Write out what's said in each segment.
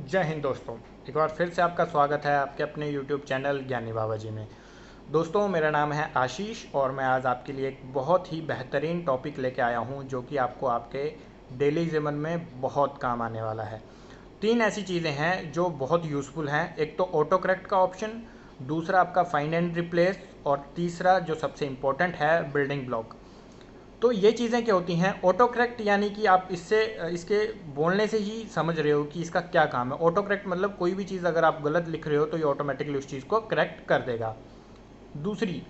जय हिंद दोस्तों। एक बार फिर से आपका स्वागत है आपके अपने YouTube चैनल ज्ञानी बाबा जी में। दोस्तों, मेरा नाम है आशीष और मैं आज आपके लिए एक बहुत ही बेहतरीन टॉपिक लेके आया हूं जो कि आपको आपके डेली जीवन में बहुत काम आने वाला है। 3 ऐसी चीज़ें हैं जो बहुत यूज़फुल हैं। एक तो ऑटो करेक्ट का ऑप्शन, दूसरा आपका फाइंड एंड रिप्लेस और तीसरा जो सबसे इम्पोर्टेंट है बिल्डिंग ब्लॉक। तो ये चीज़ें क्या होती हैं? ऑटो करेक्ट यानी कि आप इससे इसके बोलने से ही समझ रहे हो कि इसका क्या काम है। ऑटो करेक्ट मतलब कोई भी चीज़ अगर आप गलत लिख रहे हो तो ये ऑटोमेटिकली उस चीज़ को करेक्ट कर देगा। दूसरी,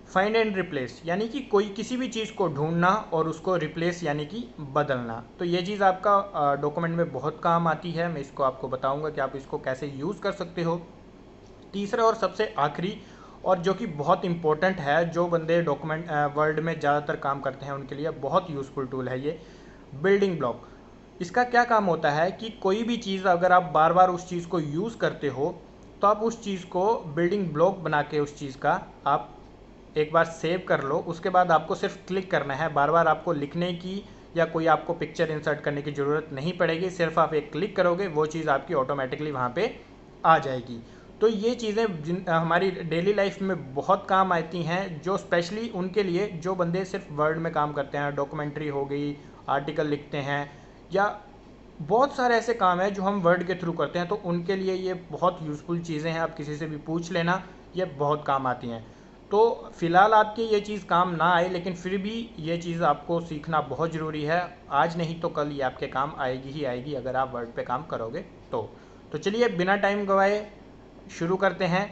फाइंड एंड रिप्लेस यानी कि कोई किसी भी चीज़ को ढूंढना और उसको रिप्लेस यानी कि बदलना। तो ये चीज़ आपका डॉक्यूमेंट में बहुत काम आती है। मैं इसको आपको बताऊंगा कि आप इसको कैसे यूज़ कर सकते हो। तीसरा और सबसे आखिरी और जो कि बहुत इंपॉर्टेंट है, जो बंदे डॉक्यूमेंट वर्ल्ड में ज़्यादातर काम करते हैं उनके लिए बहुत यूज़फुल टूल है ये बिल्डिंग ब्लॉक। इसका क्या काम होता है कि कोई भी चीज़ अगर आप बार बार उस चीज़ को यूज़ करते हो तो आप उस चीज़ को बिल्डिंग ब्लॉक बना के उस चीज़ का आप एक बार सेव कर लो। उसके बाद आपको सिर्फ क्लिक करना है, बार बार आपको लिखने की या कोई आपको पिक्चर इंसर्ट करने की ज़रूरत नहीं पड़ेगी। सिर्फ आप एक क्लिक करोगे, वो चीज़ आपकी ऑटोमेटिकली वहाँ पे आ जाएगी। तो ये चीज़ें हमारी डेली लाइफ में बहुत काम आती हैं, जो स्पेशली उनके लिए जो बंदे सिर्फ वर्ड में काम करते हैं। डॉक्यूमेंट्री हो गई, आर्टिकल लिखते हैं, या बहुत सारे ऐसे काम हैं जो हम वर्ड के थ्रू करते हैं, तो उनके लिए ये बहुत यूज़फुल चीज़ें हैं। आप किसी से भी पूछ लेना, ये बहुत काम आती हैं। तो फिलहाल आपकी ये चीज़ काम ना आए, लेकिन फिर भी ये चीज़ आपको सीखना बहुत ज़रूरी है। आज नहीं तो कल ये आपके काम आएगी ही आएगी अगर आप वर्ड पे काम करोगे तो चलिए बिना टाइम गवाए शुरू करते हैं।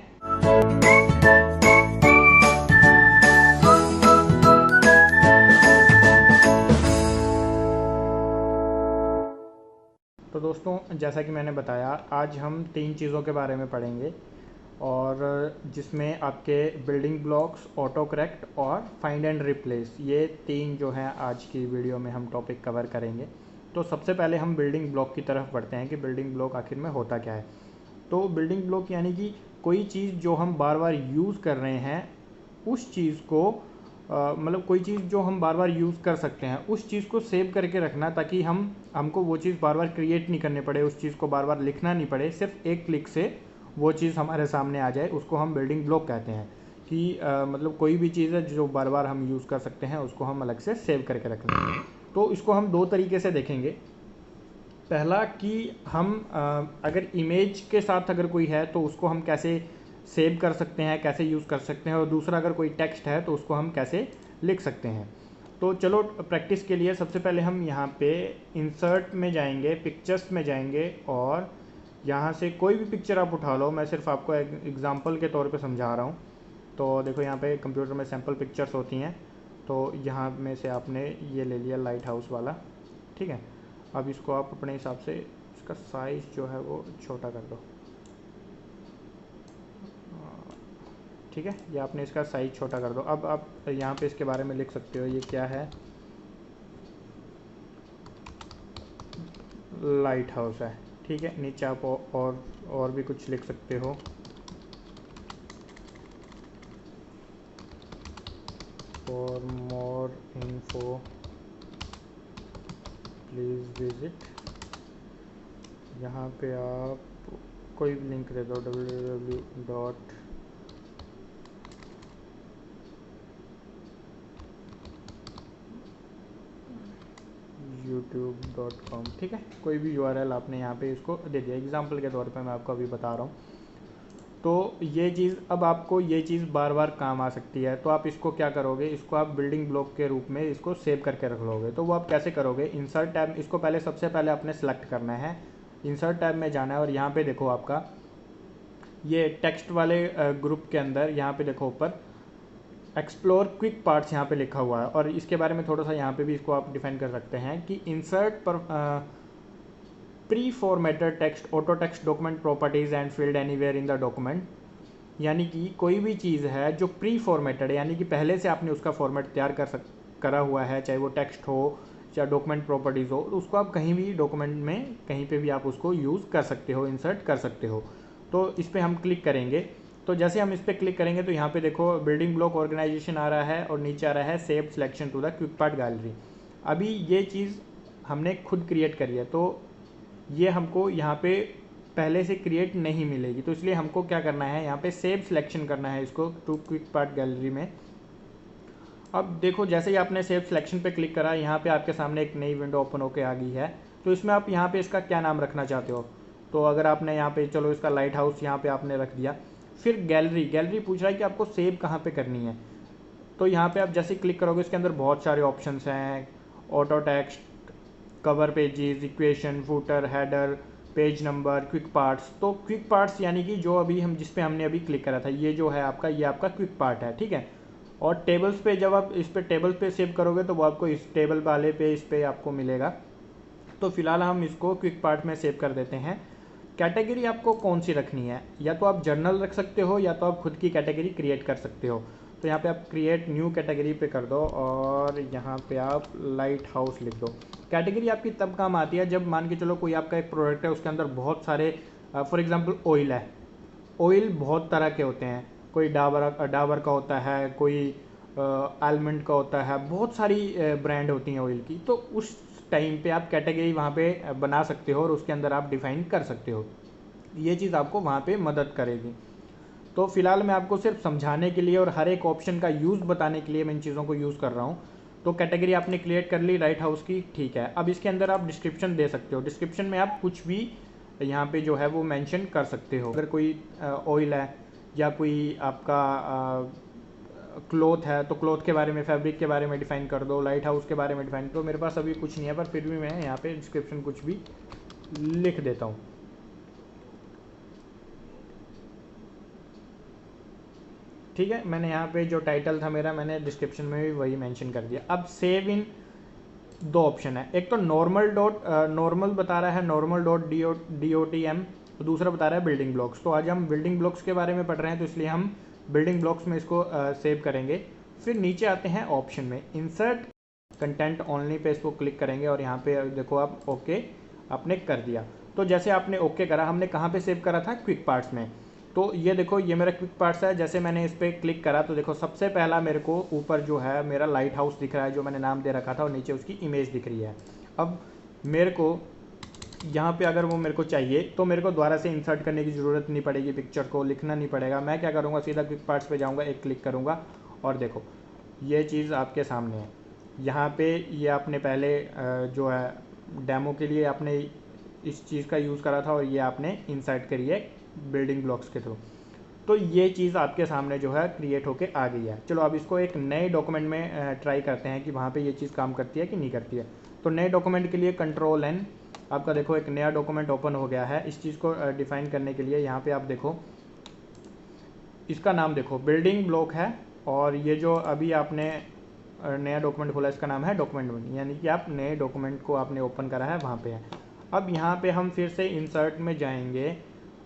तो दोस्तों, जैसा कि मैंने बताया, आज हम 3 चीज़ों के बारे में पढ़ेंगे और जिसमें आपके बिल्डिंग ब्लॉक्स, ऑटो करेक्ट और फाइंड एंड रिप्लेस, ये 3 जो हैं आज की वीडियो में हम टॉपिक कवर करेंगे। तो सबसे पहले हम बिल्डिंग ब्लॉक की तरफ बढ़ते हैं कि बिल्डिंग ब्लॉक आखिर में होता क्या है। तो बिल्डिंग ब्लॉक यानी कि कोई चीज़ जो हम बार बार यूज़ कर रहे हैं उस चीज़ को मतलब कोई चीज़ जो हम बार बार यूज़ कर सकते हैं उस चीज़ को सेव करके रखना, ताकि हमको वो चीज़ बार बार क्रिएट नहीं करने पड़े, उस चीज़ को बार बार लिखना नहीं पड़े, सिर्फ एक क्लिक से वो चीज़ हमारे सामने आ जाए। उसको हम बिल्डिंग ब्लॉक कहते हैं कि मतलब कोई भी चीज़ है जो बार बार हम यूज़ कर सकते हैं उसको हम अलग से सेव करके रख लें। तो इसको हम 2 तरीके से देखेंगे। पहला कि हम अगर इमेज के साथ अगर कोई है तो उसको हम कैसे सेव कर सकते हैं, कैसे यूज़ कर सकते हैं, और दूसरा अगर कोई टेक्स्ट है तो उसको हम कैसे लिख सकते हैं। तो चलो प्रैक्टिस के लिए सबसे पहले हम यहाँ पे इंसर्ट में जाएंगे, पिक्चर्स में जाएंगे और यहाँ से कोई भी पिक्चर आप उठा लो। मैं सिर्फ आपको एग्जांपल के तौर पे समझा रहा हूँ। तो देखो यहाँ पे कंप्यूटर में सैम्पल पिक्चर्स होती हैं, तो यहाँ में से आपने ये ले लिया लाइट हाउस वाला, ठीक है। अब इसको आप अपने हिसाब से इसका साइज़ जो है वो छोटा कर दो, ठीक है। ये आपने इसका साइज़ छोटा कर दो। अब आप यहाँ पे इसके बारे में लिख सकते हो, ये क्या है, लाइट हाउस है, ठीक है। नीचे आप और भी कुछ लिख सकते हो, for more info please visit. यहाँ पे आप कोई भी लिंक दे दो, www. youtube.com, ठीक है। कोई भी URL आपने यहाँ पे इसको दे दिया, एग्जाम्पल के तौर पे मैं आपको अभी बता रहा हूँ। तो ये चीज़ अब आपको ये चीज़ बार बार काम आ सकती है, तो आप इसको क्या करोगे, इसको आप बिल्डिंग ब्लॉक के रूप में इसको सेव करके रख लोगे। तो वो आप कैसे करोगे, इंसर्ट टैब, इसको पहले सबसे पहले आपने सेलेक्ट करना है, इंसर्ट टैब में जाना है और यहाँ पे देखो आपका ये टेक्स्ट वाले ग्रुप के अंदर यहाँ पे देखो ऊपर एक्सप्लोर क्विक पार्ट्स यहाँ पे लिखा हुआ है, और इसके बारे में थोड़ा सा यहाँ पे भी इसको आप डिफाइन कर सकते हैं कि इंसर्ट पर pre formatted text, auto text document properties and field anywhere in the document. यानी कि कोई भी चीज़ है जो प्री फॉर्मेटेड है, यानी कि पहले से आपने उसका फॉर्मेट तैयार करा हुआ है, चाहे वो टेक्स्ट हो चाहे डॉक्यूमेंट प्रॉपर्टीज़ हो, तो उसको आप कहीं भी डॉक्यूमेंट में कहीं पे भी आप उसको यूज़ कर सकते हो, इंसर्ट कर सकते हो। तो इस पर हम क्लिक करेंगे। तो जैसे हम इस पर क्लिक करेंगे तो यहाँ पे देखो बिल्डिंग ब्लॉक ऑर्गेनाइजेशन आ रहा है और नीचे आ रहा है save selection to the quick part gallery. अभी ये चीज़ हमने खुद क्रिएट करी है, तो ये हमको यहाँ पे पहले से क्रिएट नहीं मिलेगी। तो इसलिए हमको क्या करना है, यहाँ पे सेव सिलेक्शन करना है इसको टू क्विक पार्ट गैलरी में। अब देखो जैसे ही आपने सेव सिलेक्शन पे क्लिक करा, यहाँ पे आपके सामने एक नई विंडो ओपन होके आ गई है। तो इसमें आप यहाँ पे इसका क्या नाम रखना चाहते हो, तो अगर आपने यहाँ पे चलो इसका लाइट हाउस यहाँ पे आपने रख दिया। फिर गैलरी, गैलरी पूछ रहा है कि आपको सेव कहाँ पे करनी है। तो यहाँ पे आप जैसे क्लिक करोगे इसके अंदर बहुत सारे ऑप्शंस हैं, auto text, cover pages, equation, footer, header, page number, quick parts. तो क्विक पार्ट्स यानी कि जो अभी हम जिस पे हमने अभी क्लिक करा था, ये जो है आपका, ये आपका क्विक पार्ट है, ठीक है। और टेबल्स पे जब आप इस पे टेबल पे सेव करोगे तो वो आपको इस टेबल वाले पे इस पे आपको मिलेगा। तो फिलहाल हम इसको क्विक पार्ट में सेव कर देते हैं। कैटेगरी आपको कौन सी रखनी है, या तो आप जर्नल रख सकते हो या तो आप खुद की कैटेगरी क्रिएट कर सकते हो। तो यहाँ पे आप क्रिएट न्यू कैटेगरी पे कर दो और यहाँ पे आप लाइट हाउस लिख दो। कैटेगरी आपकी तब काम आती है जब मान के चलो कोई आपका एक प्रोडक्ट है, उसके अंदर बहुत सारे फॉर एग्जांपल ऑयल है। ऑयल बहुत तरह के होते हैं, कोई डाबर डाबर का होता है, कोई आलमंड का होता है, बहुत सारी ब्रांड होती हैं ऑयल की। तो उस टाइम पे आप कैटेगरी वहाँ पे बना सकते हो और उसके अंदर आप डिफाइन कर सकते हो। ये चीज़ आपको वहाँ पे मदद करेगी। तो फिलहाल मैं आपको सिर्फ समझाने के लिए और हर एक ऑप्शन का यूज़ बताने के लिए मैं इन चीज़ों को यूज़ कर रहा हूँ। तो कैटेगरी आपने क्रिएट कर ली लाइट हाउस की, ठीक है। अब इसके अंदर आप डिस्क्रिप्शन दे सकते हो। डिस्क्रिप्शन में आप कुछ भी यहाँ पे जो है वो मेंशन कर सकते हो। अगर कोई ऑयल है या कोई आपका क्लोथ है तो क्लोथ के बारे में, फैब्रिक के बारे में डिफाइन कर दो, लाइट हाउस के बारे में डिफाइन करो। मेरे पास अभी कुछ नहीं है पर फिर भी मैं यहाँ पे डिस्क्रिप्शन कुछ भी लिख देता हूँ। ठीक है, मैंने यहाँ पे जो टाइटल था मेरा, मैंने डिस्क्रिप्शन में भी वही मेंशन कर दिया। अब सेव इन दो ऑप्शन है, एक तो नॉर्मल बता रहा है, normal dot D O T M, तो दूसरा बता रहा है बिल्डिंग ब्लॉक्स। तो आज हम बिल्डिंग ब्लॉक्स के बारे में पढ़ रहे हैं, तो इसलिए हम बिल्डिंग ब्लॉक्स में इसको सेव करेंगे। फिर नीचे आते हैं ऑप्शन में, इंसर्ट कंटेंट ओनली पे इसको क्लिक करेंगे और यहाँ पे देखो आप ओके आपने कर दिया। तो जैसे आपने ओके करा, हमने कहाँ पे सेव करा था, क्विक पार्ट्स में। तो ये देखो ये मेरा क्विक पार्ट्स है। जैसे मैंने इस पर क्लिक करा तो देखो सबसे पहला मेरे को ऊपर जो है मेरा लाइट हाउस दिख रहा है, जो मैंने नाम दे रखा था, और नीचे उसकी इमेज दिख रही है। अब मेरे को यहाँ पे अगर वो मेरे को चाहिए तो मेरे को दोबारा से इंसर्ट करने की ज़रूरत नहीं पड़ेगी, पिक्चर को लिखना नहीं पड़ेगा। मैं क्या करूँगा, सीधा क्विक पार्ट्स पे जाऊँगा, एक क्लिक करूँगा और देखो ये चीज़ आपके सामने है। यहाँ पे ये आपने पहले जो है डेमो के लिए आपने इस चीज़ का यूज़ करा था और ये आपने इंसर्ट करी है बिल्डिंग ब्लॉक्स के थ्रू। तो ये चीज़ आपके सामने जो है क्रिएट होके आ गई है। चलो अब इसको एक नए डॉक्यूमेंट में ट्राई करते हैं कि वहाँ पे ये चीज़ काम करती है कि नहीं करती है। तो नए डॉक्यूमेंट के लिए कंट्रोल एन, आपका देखो एक नया डॉक्यूमेंट ओपन हो गया है। इस चीज़ को डिफाइन करने के लिए यहाँ पे आप देखो इसका नाम देखो बिल्डिंग ब्लॉक है, और ये जो अभी आपने नया डॉक्यूमेंट खोला इसका नाम है डॉक्यूमेंट वन, यानी कि आप नए डॉक्यूमेंट को आपने ओपन करा है वहाँ पे है। अब यहाँ पे हम फिर से इंसर्ट में जाएंगे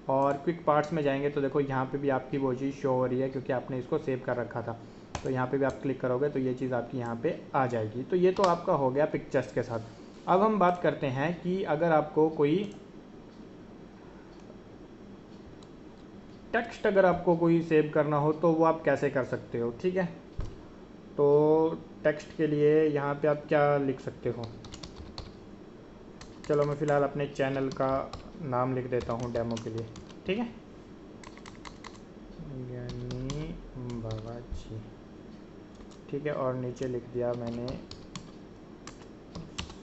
और क्विक पार्ट्स में जाएंगे तो देखो यहाँ पे भी आपकी वो चीज़ शो हो रही है क्योंकि आपने इसको सेव कर रखा था। तो यहाँ पे भी आप क्लिक करोगे तो ये चीज़ आपकी यहाँ पे आ जाएगी। तो ये तो आपका हो गया पिक्चर्स के साथ। अब हम बात करते हैं कि अगर आपको कोई टेक्स्ट अगर आपको कोई सेव करना हो तो वो आप कैसे कर सकते हो, ठीक है। तो टेक्स्ट के लिए यहाँ पे आप क्या लिख सकते हो, चलो मैं फ़िलहाल अपने चैनल का नाम लिख देता हूँ डेमो के लिए, ठीक है, ज्ञानी बाबा जी, ठीक है। और नीचे लिख दिया मैंने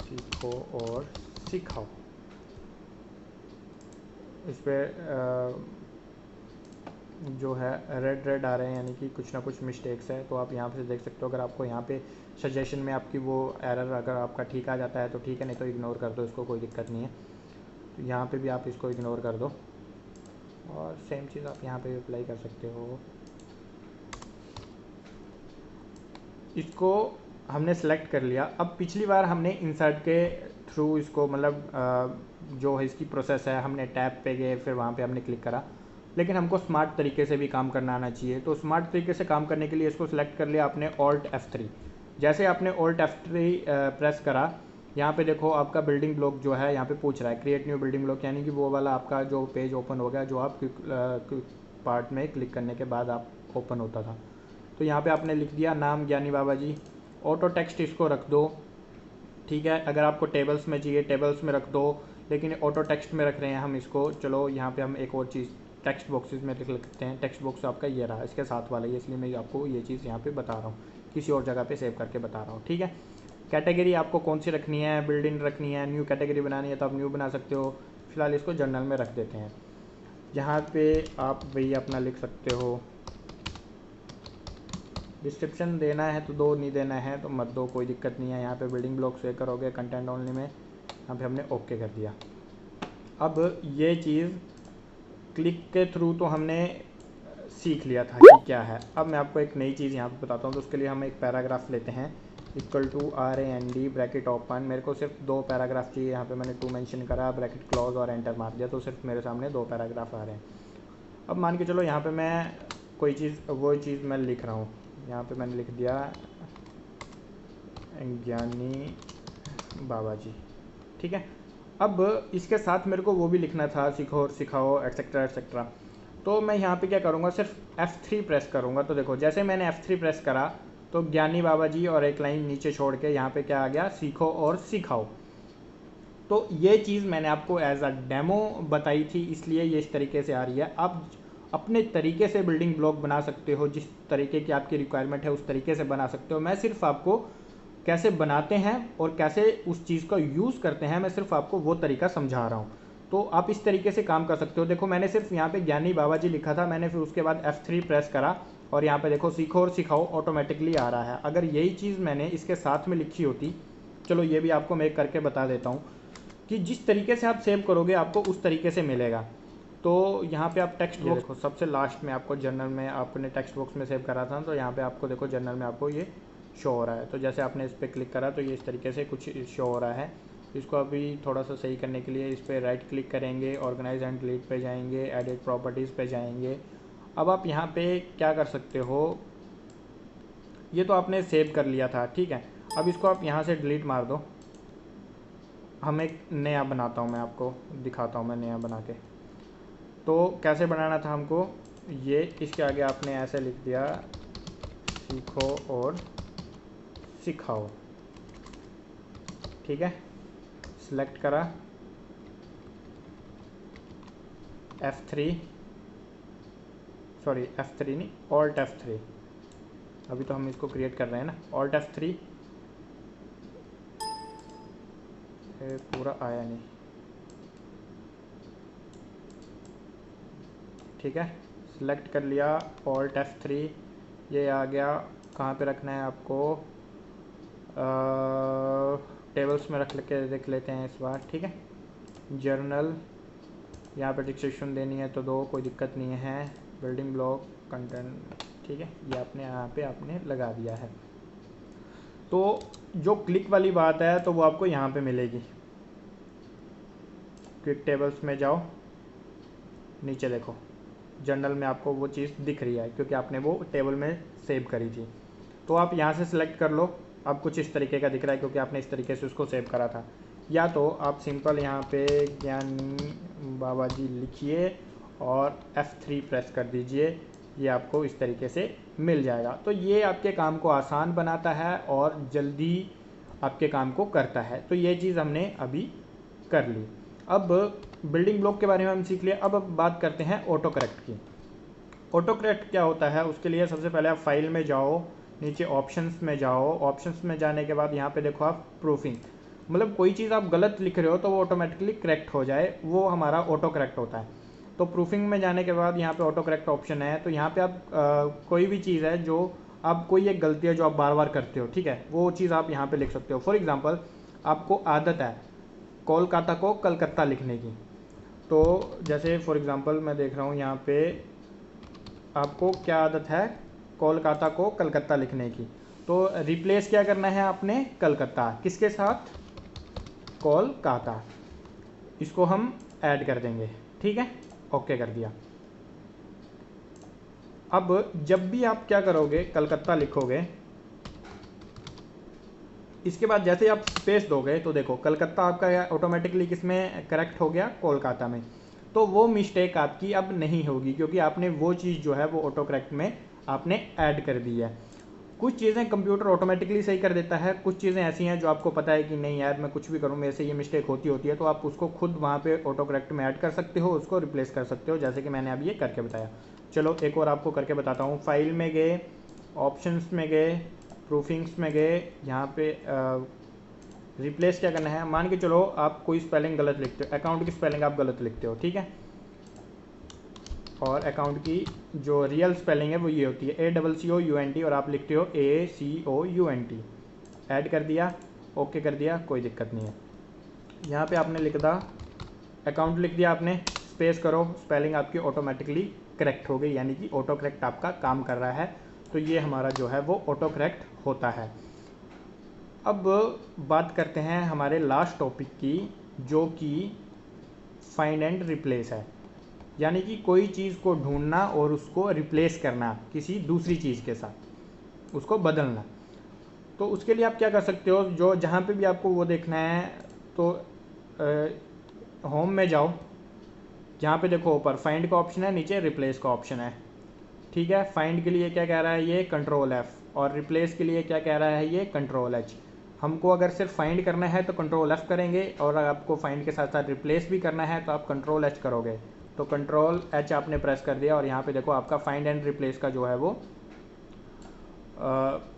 सीखो और सिखाओ। इस पर जो है रेड रेड आ रहे हैं, यानी कि कुछ ना कुछ मिस्टेक्स है। तो आप यहाँ से देख सकते हो। अगर आपको यहाँ पे सजेशन में आपकी वो एरर अगर आपका ठीक आ जाता है तो ठीक है, नहीं तो इग्नोर कर दो इसको, कोई दिक्कत नहीं है। तो यहाँ पे भी आप इसको इग्नोर कर दो और सेम चीज़ आप यहाँ पे भी अप्लाई कर सकते हो। इसको हमने सेलेक्ट कर लिया। अब पिछली बार हमने इंसर्ट के थ्रू इसको मतलब जो है इसकी प्रोसेस है, हमने टैब पे गए, फिर वहाँ पे हमने क्लिक करा, लेकिन हमको स्मार्ट तरीके से भी काम करना आना चाहिए। तो स्मार्ट तरीके से काम करने के लिए इसको सेलेक्ट कर लिया आपने Alt F3। जैसे आपने Alt F3 प्रेस करा, यहाँ पे देखो आपका बिल्डिंग ब्लॉक जो है यहाँ पे पूछ रहा है क्रिएट न्यू बिल्डिंग ब्लॉक, यानी कि वो वाला आपका जो पेज ओपन हो गया जो आप क्विक पार्ट में क्लिक करने के बाद आप ओपन होता था। तो यहाँ पे आपने लिख दिया नाम ज्ञानी बाबा जी। ऑटो टेक्स्ट इसको रख दो, ठीक है। अगर आपको टेबल्स में चाहिए टेबल्स में रख दो, लेकिन ऑटो टेक्स्ट में रख रहे हैं हम इसको। चलो यहाँ पे हम एक और चीज़ टेक्स्ट बॉक्सेस में लिख सकते हैं। टेक्स्ट बॉक्स आपका ये रहा, इसके साथ वाला ही, इसलिए मैं आपको ये चीज़ यहाँ पे बता रहा हूँ, किसी और जगह पे सेव करके बता रहा हूँ, ठीक है। कैटेगरी आपको कौन सी रखनी है, बिल्डिंग रखनी है, न्यू कैटेगरी बनानी है तो आप न्यू बना सकते हो। फिलहाल इसको जर्नल में रख देते हैं। यहाँ पे आप वही अपना लिख सकते हो। डिस्क्रिप्शन देना है तो दो, नहीं देना है तो मत दो, कोई दिक्कत नहीं है। यहाँ पे बिल्डिंग ब्लॉक सेव करोगे कंटेंट ओनली में, यहाँ पे हमने ओके कर दिया। अब ये चीज़ क्लिक के थ्रू तो हमने सीख लिया था कि क्या है। अब मैं आपको एक नई चीज़ यहाँ पे बताता हूँ। तो उसके लिए हम एक पैराग्राफ लेते हैं, equal to RAND bracket open. मेरे को सिर्फ 2 पैराग्राफ चाहिए, यहाँ पे मैंने 2 मेंशन करा, ब्रैकेट क्लोज और एंटर मार दिया, तो सिर्फ मेरे सामने 2 पैराग्राफ आ रहे हैं। अब मान के चलो यहाँ पे मैं कोई चीज़, वो चीज़ मैं लिख रहा हूँ, यहाँ पे मैंने लिख दिया ज्ञानी बाबा जी, ठीक है। अब इसके साथ मेरे को वो भी लिखना था, सीखो और सिखाओ एक्सेट्रा एक्सेट्रा। तो मैं यहाँ पे क्या करूँगा, सिर्फ F3 प्रेस करूँगा। तो देखो जैसे मैंने F3 प्रेस करा तो ज्ञानी बाबा जी और एक लाइन नीचे छोड़ के यहाँ पे क्या आ गया, सीखो और सिखाओ। तो ये चीज़ मैंने आपको एज अ डेमो बताई थी, इसलिए ये इस तरीके से आ रही है। आप अपने तरीके से बिल्डिंग ब्लॉक बना सकते हो, जिस तरीके की आपकी रिक्वायरमेंट है उस तरीके से बना सकते हो। मैं सिर्फ आपको कैसे बनाते हैं और कैसे उस चीज़ का यूज़ करते हैं, मैं सिर्फ आपको वो तरीका समझा रहा हूँ। तो आप इस तरीके से काम कर सकते हो। देखो मैंने सिर्फ यहाँ पे ज्ञानी बाबा जी लिखा था, मैंने फिर उसके बाद F3 प्रेस करा और यहाँ पे देखो सीखो और सिखाओ ऑटोमेटिकली आ रहा है। अगर यही चीज़ मैंने इसके साथ में लिखी होती, चलो ये भी आपको मैं करके बता देता हूँ कि जिस तरीके से आप सेव करोगे आपको उस तरीके से मिलेगा। तो यहाँ पे आप टेक्स्ट बॉक्स देखो, सबसे लास्ट में आपको जर्नल में आपने टेक्स्ट बॉक्स में सेव करा था, तो यहाँ पे आपको देखो जर्नल में आपको ये शो हो रहा है। तो जैसे आपने इस पर क्लिक करा तो ये इस तरीके से कुछ शो हो रहा है। इसको अभी थोड़ा सा सही करने के लिए इस पर राइट क्लिक करेंगे, ऑर्गेनाइज एंड डिलीट पे जाएंगे, एडिट प्रॉपर्टीज़ पे जाएंगे। अब आप यहाँ पे क्या कर सकते हो, ये तो आपने सेव कर लिया था, ठीक है। अब इसको आप यहाँ से डिलीट मार दो। हम एक नया बनाता हूँ, मैं आपको दिखाता हूँ मैं नया बना के। तो कैसे बनाना था हमको, ये इसके आगे आपने ऐसे लिख दिया, सीखो और सिखाओ, ठीक है। सिलेक्ट करा, F3, सॉरी F3 नहीं, Alt F3, अभी तो हम इसको क्रिएट कर रहे हैं ना। Alt F3, पूरा आया नहीं, ठीक है। सिलेक्ट कर लिया, Alt F3, ये आ गया। कहाँ पे रखना है आपको, टेबल्स में रख के देख लेते हैं इस बार, ठीक है। जर्नल, यहाँ पे डिस्क्रिप्शन देनी है तो दो, कोई दिक्कत नहीं है। बिल्डिंग ब्लॉक कंटेंट, ठीक है, ये आपने यहाँ पे आपने लगा दिया है। तो जो क्लिक वाली बात है तो वो आपको यहाँ पे मिलेगी। क्विक टेबल्स में जाओ, नीचे देखो जर्नल में आपको वो चीज़ दिख रही है क्योंकि आपने वो टेबल में सेव करी थी। तो आप यहाँ से सिलेक्ट कर लो, अब कुछ इस तरीके का दिख रहा है क्योंकि आपने इस तरीके से उसको सेव करा था। या तो आप सिंपल यहाँ पे ज्ञानी बाबा जी लिखिए और F3 प्रेस कर दीजिए, ये आपको इस तरीके से मिल जाएगा। तो ये आपके काम को आसान बनाता है और जल्दी आपके काम को करता है। तो ये चीज़ हमने अभी कर ली। अब बिल्डिंग ब्लॉक के बारे में हम सीख लिया। अब बात करते हैं ऑटो करेक्ट की। ऑटो करेक्ट क्या होता है, उसके लिए सबसे पहले आप फाइल में जाओ, नीचे ऑप्शंस में जाओ। ऑप्शंस में जाने के बाद यहाँ पे देखो आप प्रूफिंग, मतलब कोई चीज़ आप गलत लिख रहे हो तो वो ऑटोमेटिकली करेक्ट हो जाए, वो हमारा ऑटो करेक्ट होता है। तो प्रूफिंग में जाने के बाद यहाँ पे ऑटो करेक्ट ऑप्शन है। तो यहाँ पे आप कोई भी चीज़ है जो आप, कोई एक गलती है जो आप बार बार करते हो, ठीक है, वो चीज़ आप यहाँ पे लिख सकते हो। फॉर एग्जांपल आपको आदत है कोलकाता को कलकत्ता लिखने की, तो जैसे फॉर एग्जांपल मैं देख रहा हूँ यहाँ पे आपको क्या आदत है, कोलकाता को कलकत्ता लिखने की। तो रिप्लेस क्या करना है आपने, कलकत्ता किसके साथ, कोलकाता, इसको हम ऐड कर देंगे, ठीक है, ओके कर दिया। अब जब भी आप क्या करोगे, कलकत्ता लिखोगे, इसके बाद जैसे आप स्पेस दोगे तो देखो कलकत्ता आपका ऑटोमेटिकली किस में करेक्ट हो गया, कोलकाता में। तो वो मिस्टेक आपकी अब नहीं होगी क्योंकि आपने वो चीज़ जो है वो ऑटो करेक्ट में आपने ऐड कर दी है। कुछ चीज़ें कंप्यूटर ऑटोमेटिकली सही कर देता है, कुछ चीज़ें ऐसी हैं जो आपको पता है कि नहीं यार मैं कुछ भी करूँ मेरे से ये मिस्टेक होती है, तो आप उसको खुद वहाँ पे ऑटो करेक्ट में ऐड कर सकते हो, उसको रिप्लेस कर सकते हो, जैसे कि मैंने अभी ये करके बताया। चलो एक और आपको करके बताता हूँ। फाइल में गए, ऑप्शंस में गए, प्रूफिंग्स में गए, यहाँ पे रिप्लेस क्या करना है, मान के चलो आप कोई स्पेलिंग गलत लिखते हो, अकाउंट की स्पेलिंग आप गलत लिखते हो, ठीक है, और अकाउंट की जो रियल स्पेलिंग है वो ये होती है ACCOUNT और आप लिखते हो ACOUNT। ऐड कर दिया, ओके कर दिया, कोई दिक्कत नहीं है। यहाँ पे आपने लिख दा अकाउंट, लिख दिया आपने, स्पेस करो, स्पेलिंग आपकी ऑटोमेटिकली करेक्ट हो गई, यानी कि ऑटो करेक्ट आपका काम कर रहा है। तो ये हमारा जो है वो ऑटो करेक्ट होता है। अब बात करते हैं हमारे लास्ट टॉपिक की, जो कि फाइंड एंड रिप्लेस है, यानी कि कोई चीज़ को ढूंढना और उसको रिप्लेस करना किसी दूसरी चीज़ के साथ, उसको बदलना। तो उसके लिए आप क्या कर सकते हो, जो जहाँ पे भी आपको वो देखना है, तो होम में जाओ, जहाँ पे देखो ऊपर फाइंड का ऑप्शन है, नीचे रिप्लेस का ऑप्शन है, ठीक है। फाइंड के लिए क्या कह रहा है ये कंट्रोल F, और रिप्लेस के लिए क्या कह रहा है ये कंट्रोल H। हमको अगर सिर्फ फाइंड करना है तो कंट्रोल F करेंगे, और अगर आपको फाइंड के साथ साथ रिप्लेस भी करना है तो आप कंट्रोल H करोगे। तो कंट्रोल H आपने प्रेस कर दिया और यहाँ पे देखो आपका फाइंड एंड रिप्लेस का जो है वो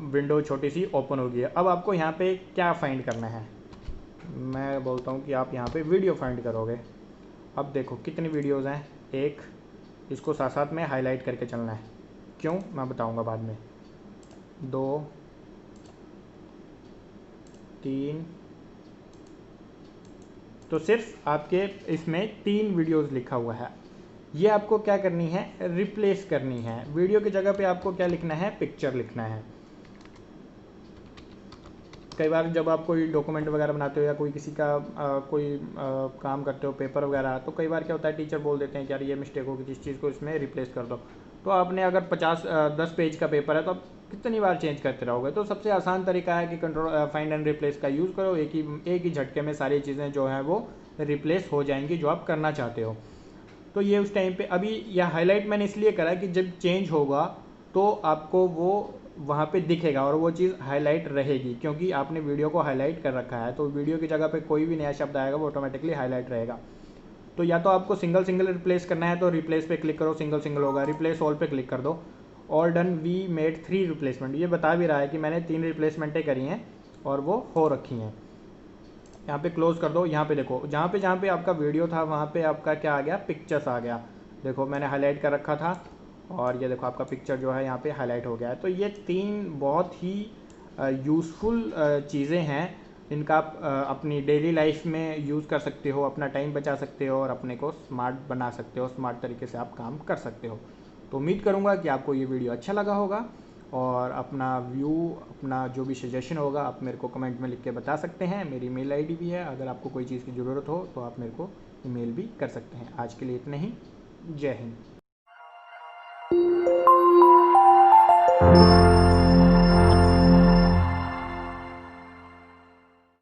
विंडो छोटी सी ओपन हो गई है। अब आपको यहाँ पे क्या फाइंड करना है, मैं बोलता हूँ कि आप यहाँ पे वीडियो फाइंड करोगे। अब देखो कितनी वीडियोज़ हैं, एक, इसको साथ साथ में हाईलाइट करके चलना है, क्यों मैं बताऊँगा बाद में, 2 3, तो सिर्फ आपके इसमें 3 वीडियोज़ लिखा हुआ है। ये आपको क्या करनी है, रिप्लेस करनी है। वीडियो की जगह पे आपको क्या लिखना है, पिक्चर लिखना है। कई बार जब आप कोई डॉक्यूमेंट वगैरह बनाते हो या कोई किसी का काम करते हो, पेपर वगैरह, तो कई बार क्या होता है टीचर बोल देते हैं कि यार ये मिस्टेक होगी, इस चीज़ को इसमें रिप्लेस कर दो। तो आपने अगर 10 पेज का पेपर है तो आप कितनी बार चेंज करते रहोगे। तो सबसे आसान तरीका है कि कंट्रोल फाइंड एंड रिप्लेस का यूज़ करो, एक ही झटके में सारी चीज़ें जो हैं वो रिप्लेस हो जाएंगी जो आप करना चाहते हो। तो ये उस टाइम पे, अभी यह हाईलाइट मैंने इसलिए करा कि जब चेंज होगा तो आपको वो वहाँ पे दिखेगा और वो चीज़ हाईलाइट रहेगी, क्योंकि आपने वीडियो को हाईलाइट कर रखा है। तो वीडियो की जगह पे कोई भी नया शब्द आएगा वो ऑटोमेटिकली हाईलाइट रहेगा। तो या तो आपको सिंगल सिंगल रिप्लेस करना है तो रिप्लेस पे क्लिक करो, सिंगल सिंगल होगा, रिप्लेस ऑल पे क्लिक कर दो, all done, we made 3 replacement. ये बता भी रहा है कि मैंने 3 रिप्लेसमेंटें करी हैं और वो हो रखी हैं। यहाँ पे क्लोज कर दो। यहाँ पे देखो जहाँ पे आपका वीडियो था वहाँ पे आपका क्या आ गया, पिक्चर्स आ गया। देखो मैंने हाईलाइट कर रखा था और ये देखो आपका पिक्चर जो है यहाँ पे हाईलाइट हो गया है। तो ये 3 बहुत ही यूज़फुल चीज़ें हैं, इनका आप अपनी डेली लाइफ में यूज़ कर सकते हो, अपना टाइम बचा सकते हो और अपने को स्मार्ट बना सकते हो, स्मार्ट तरीके से आप काम कर सकते हो। तो उम्मीद करूँगा कि आपको ये वीडियो अच्छा लगा होगा, और अपना व्यू, अपना जो भी सजेशन होगा आप मेरे को कमेंट में लिख के बता सकते हैं। मेरी मेल आईडी भी है, अगर आपको कोई चीज़ की ज़रूरत हो तो आप मेरे को ईमेल भी कर सकते हैं। आज के लिए इतना ही, जय हिंद।